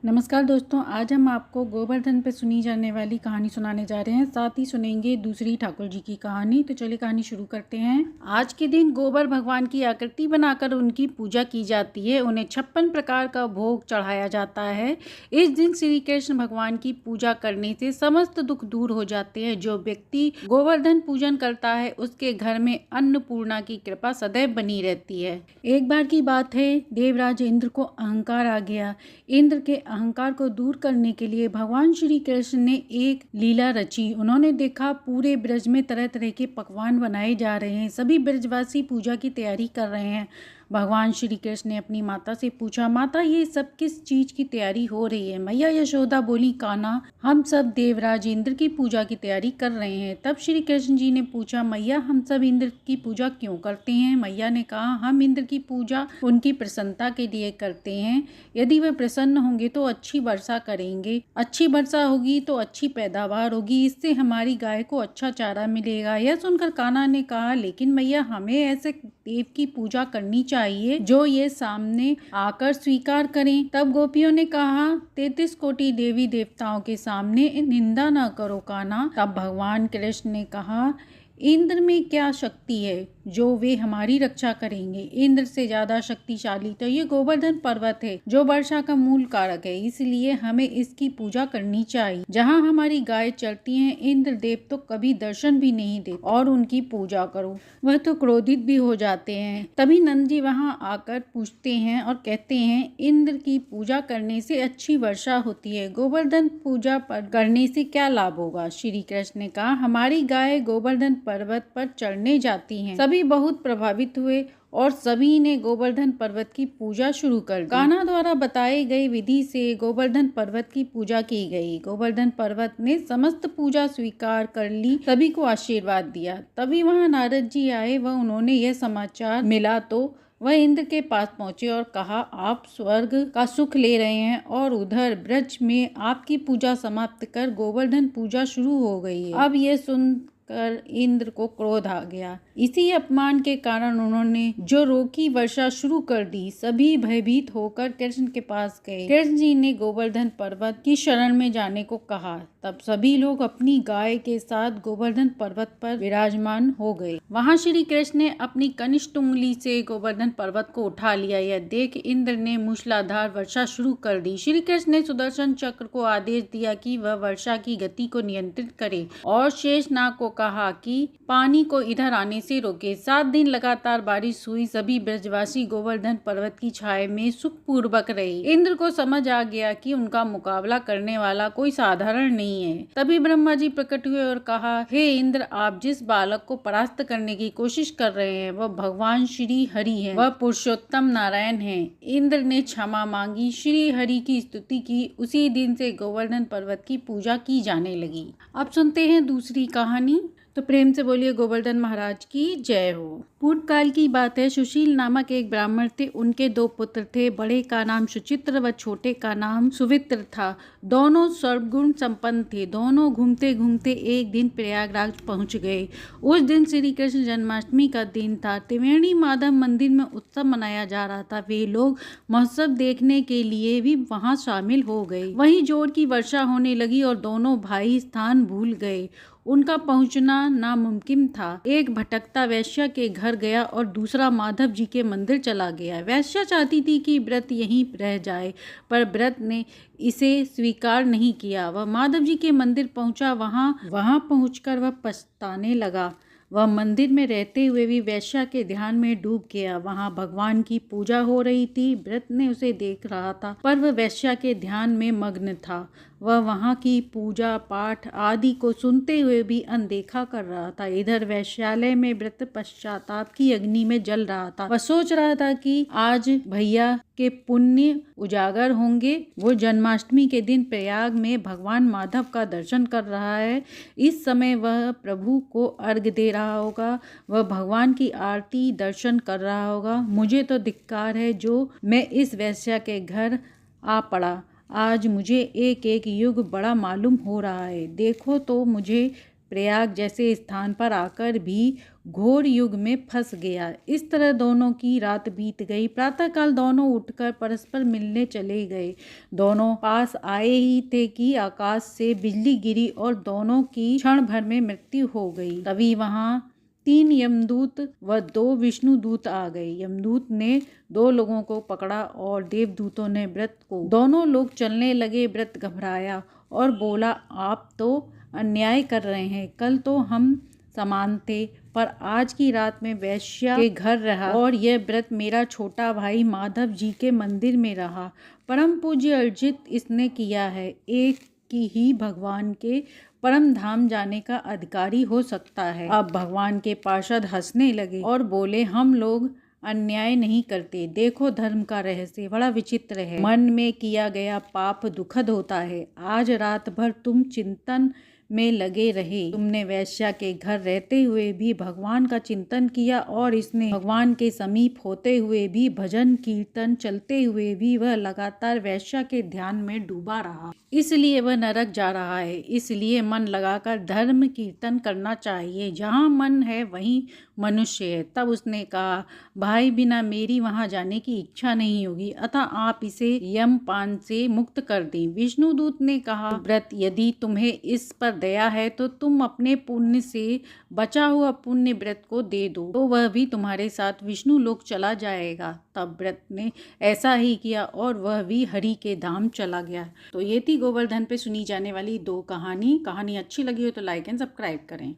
नमस्कार दोस्तों, आज हम आपको गोवर्धन पे सुनी जाने वाली कहानी सुनाने जा रहे हैं। साथ ही सुनेंगे दूसरी ठाकुर जी की कहानी। तो चलिए कहानी शुरू करते हैं। आज के दिन गोबर भगवान की आकृति बनाकर उनकी पूजा की जाती है। उन्हें 56 प्रकार का भोग चढ़ाया जाता है। इस दिन श्री कृष्ण भगवान की पूजा करने से समस्त दुख दूर हो जाते हैं। जो व्यक्ति गोवर्धन पूजन करता है उसके घर में अन्नपूर्णा की कृपा सदैव बनी रहती है। एक बार की बात है, देवराज इंद्र को अहंकार आ गया। इंद्र के अहंकार को दूर करने के लिए भगवान श्री कृष्ण ने एक लीला रची। उन्होंने देखा पूरे ब्रज में तरह तरह के पकवान बनाए जा रहे हैं। सभी ब्रजवासी पूजा की तैयारी कर रहे हैं। भगवान श्री कृष्ण ने अपनी माता से पूछा, माता ये सब किस चीज की तैयारी हो रही है? मैया यशोदा बोली, कान्हा हम सब देवराज इंद्र की पूजा की तैयारी कर रहे हैं। तब श्री कृष्ण जी ने पूछा, मैया हम सब इंद्र की पूजा क्यों करते हैं? मैया ने कहा, हम इंद्र की पूजा उनकी प्रसन्नता के लिए करते हैं। यदि वे प्रसन्न होंगे तो अच्छी वर्षा करेंगे, अच्छी वर्षा होगी तो अच्छी पैदावार होगी, इससे हमारी गाय को अच्छा चारा मिलेगा। यह सुनकर कान्हा ने कहा, लेकिन मैया हमें ऐसे देव की पूजा करनी चाहिए जो ये सामने आकर स्वीकार करें। तब गोपियों ने कहा, 33 कोटि देवी देवताओं के सामने निंदा न करो कान्हा। तब भगवान कृष्ण ने कहा, इंद्र में क्या शक्ति है जो वे हमारी रक्षा करेंगे? इंद्र से ज्यादा शक्तिशाली तो ये गोवर्धन पर्वत है जो वर्षा का मूल कारक है, इसलिए हमें इसकी पूजा करनी चाहिए। जहाँ हमारी गाय चलती हैं, इंद्र देव तो कभी दर्शन भी नहीं देते और उनकी पूजा करो, वह तो क्रोधित भी हो जाते हैं। तभी नंद जी वहाँ आकर पूछते हैं और कहते हैं, इंद्र की पूजा करने से अच्छी वर्षा होती है, गोवर्धन पूजा करने से क्या लाभ होगा? श्री कृष्ण ने कहा, हमारी गाय गोवर्धन पर्वत पर चढ़ने जाती हैं। सभी बहुत प्रभावित हुए और सभी ने गोवर्धन पर्वत की पूजा शुरू कर दी। कान्हा द्वारा बताई गई विधि से गोवर्धन पर्वत की पूजा की गई। गोवर्धन पर्वत ने समस्त पूजा स्वीकार कर ली, सभी को आशीर्वाद दिया। तभी वहां नारद जी आए व उन्होंने यह समाचार मिला तो वह इंद्र के पास पहुंचे और कहा, आप स्वर्ग का सुख ले रहे हैं और उधर ब्रज में आपकी पूजा समाप्त कर गोवर्धन पूजा शुरू हो गई है। अब यह सुन कर इंद्र को क्रोध आ गया। इसी अपमान के कारण उन्होंने जो रोकी वर्षा शुरू कर दी। सभी भयभीत होकर कृष्ण के पास गए। कृष्ण जी ने गोवर्धन पर्वत की शरण में जाने को कहा। तब सभी लोग अपनी गाय के साथ गोवर्धन पर्वत पर विराजमान हो गए। वहां श्री कृष्ण ने अपनी कनिष्ठ उंगली से गोवर्धन पर्वत को उठा लिया। यह देख इंद्र ने मूसलाधार वर्षा शुरू कर दी। श्री कृष्ण ने सुदर्शन चक्र को आदेश दिया कि वह वर्षा की गति को नियंत्रित करे और शेषनाग को कहा कि पानी को इधर आने से रोके। 7 दिन लगातार बारिश हुई। सभी ब्रजवासी गोवर्धन पर्वत की छाया में सुखपूर्वक रहे। इंद्र को समझ आ गया कि उनका मुकाबला करने वाला कोई साधारण नहीं है। तभी ब्रह्मा जी प्रकट हुए और कहा, हे इंद्र, आप जिस बालक को परास्त करने की कोशिश कर रहे हैं वह भगवान श्री हरि है, वह पुरुषोत्तम नारायण है। इंद्र ने क्षमा मांगी, श्री हरि की स्तुति की। उसी दिन से गोवर्धन पर्वत की पूजा की जाने लगी। अब सुनते हैं दूसरी कहानी। तो प्रेम से बोलिए गोवर्धन महाराज की जय हो। पूर्व काल की बात है। सुशील नामक एक ब्राह्मण थे। उनके 2 पुत्र थे। बड़े का नाम सुचित्र व छोटे का नाम सुवित्र था। दोनों सर्वगुण संपन्न थे। दोनों घूमते घूमते एक दिन प्रयागराज पहुंच गए। उस दिन श्री कृष्ण जन्माष्टमी का दिन था। त्रिवेणी माधव मंदिर में उत्सव मनाया जा रहा था। वे लोग महोत्सव देखने के लिए भी वहां शामिल हो गए। वहीं जोर की वर्षा होने लगी और दोनों भाई स्थान भूल गए। उनका पहुंचना नामुमकिन था। एक भटकता वैश्य के घर गया और दूसरा माधव जी के मंदिर चला गया। वैश्य चाहती थी कि व्रत यहीं रह जाए, पर व्रत ने इसे स्वीकार नहीं किया। वह माधव जी के मंदिर पहुंचा। वहां पहुंचकर वह पछताने लगा। वह मंदिर में रहते हुए भी वैश्या के ध्यान में डूब गया। वहां भगवान की पूजा हो रही थी। व्रत ने उसे देख रहा था, पर वह वैश्या के ध्यान में मग्न था। वह वहां की पूजा पाठ आदि को सुनते हुए भी अनदेखा कर रहा था। इधर वैश्यालय में व्रत पश्चाताप की अग्नि में जल रहा था। वह सोच रहा था कि आज भैया के पुण्य उजागर होंगे। वो जन्माष्टमी के दिन प्रयाग में भगवान माधव का दर्शन कर रहा है। इस समय वह प्रभु को अर्घ्य दे रहा होगा। वह भगवान की आरती दर्शन कर रहा होगा। मुझे तो धिक्कार है जो मैं इस वैश्या के घर आ पड़ा। आज मुझे एक एक युग बड़ा मालूम हो रहा है। देखो तो मुझे प्रयाग जैसे स्थान पर आकर भी घोर युग में फंस गया। इस तरह दोनों की रात बीत गई। प्रातःकाल दोनों उठकर परस्पर मिलने चले गए। दोनों पास आए ही थे कि आकाश से बिजली गिरी और दोनों की क्षण भर में मृत्यु हो गई। तभी वहां 3 यमदूत व 2 विष्णुदूत आ गए। यमदूत ने 2 लोगों को पकड़ा और देवदूतों ने व्रत को। दोनों लोग चलने लगे। व्रत घबराया और बोला, आप तो अन्याय कर रहे हैं। कल तो हम समान थे, पर आज की रात में वैश्या के घर रहा और यह व्रत मेरा छोटा भाई माधव जी के मंदिर में रहा। परम पूज्य अर्जित इसने किया है। एक की ही भगवान के परम धाम जाने का अधिकारी हो सकता है। अब भगवान के पार्षद हंसने लगे और बोले, हम लोग अन्याय नहीं करते। देखो, धर्म का रहस्य बड़ा विचित्र है। मन में किया गया पाप दुखद होता है। आज रात भर तुम चिंतन में लगे रहे। तुमने वैश्या के घर रहते हुए भी भगवान का चिंतन किया और इसने भगवान के समीप होते हुए भी, भजन कीर्तन चलते हुए भी वह लगातार वैश्या के ध्यान में डूबा रहा। इसलिए वह नरक जा रहा है। इसलिए मन लगाकर धर्म कीर्तन करना चाहिए। जहाँ मन है वहीं मनुष्य है। तब उसने कहा, भाई, बिना मेरी वहां जाने की इच्छा नहीं होगी, अतः आप इसे यमपान से मुक्त कर दें। विष्णुदूत ने कहा, व्रत, यदि तुम्हें इस पर दया है तो तुम अपने पुण्य से बचा हुआ पुण्य व्रत को दे दो, तो वह भी तुम्हारे साथ विष्णु लोक चला जाएगा। तब व्रत ने ऐसा ही किया और वह भी हरि के धाम चला गया। तो ये थी गोवर्धन पे सुनी जाने वाली 2 कहानी। कहानी अच्छी लगी हो तो लाइक एंड सब्सक्राइब करें।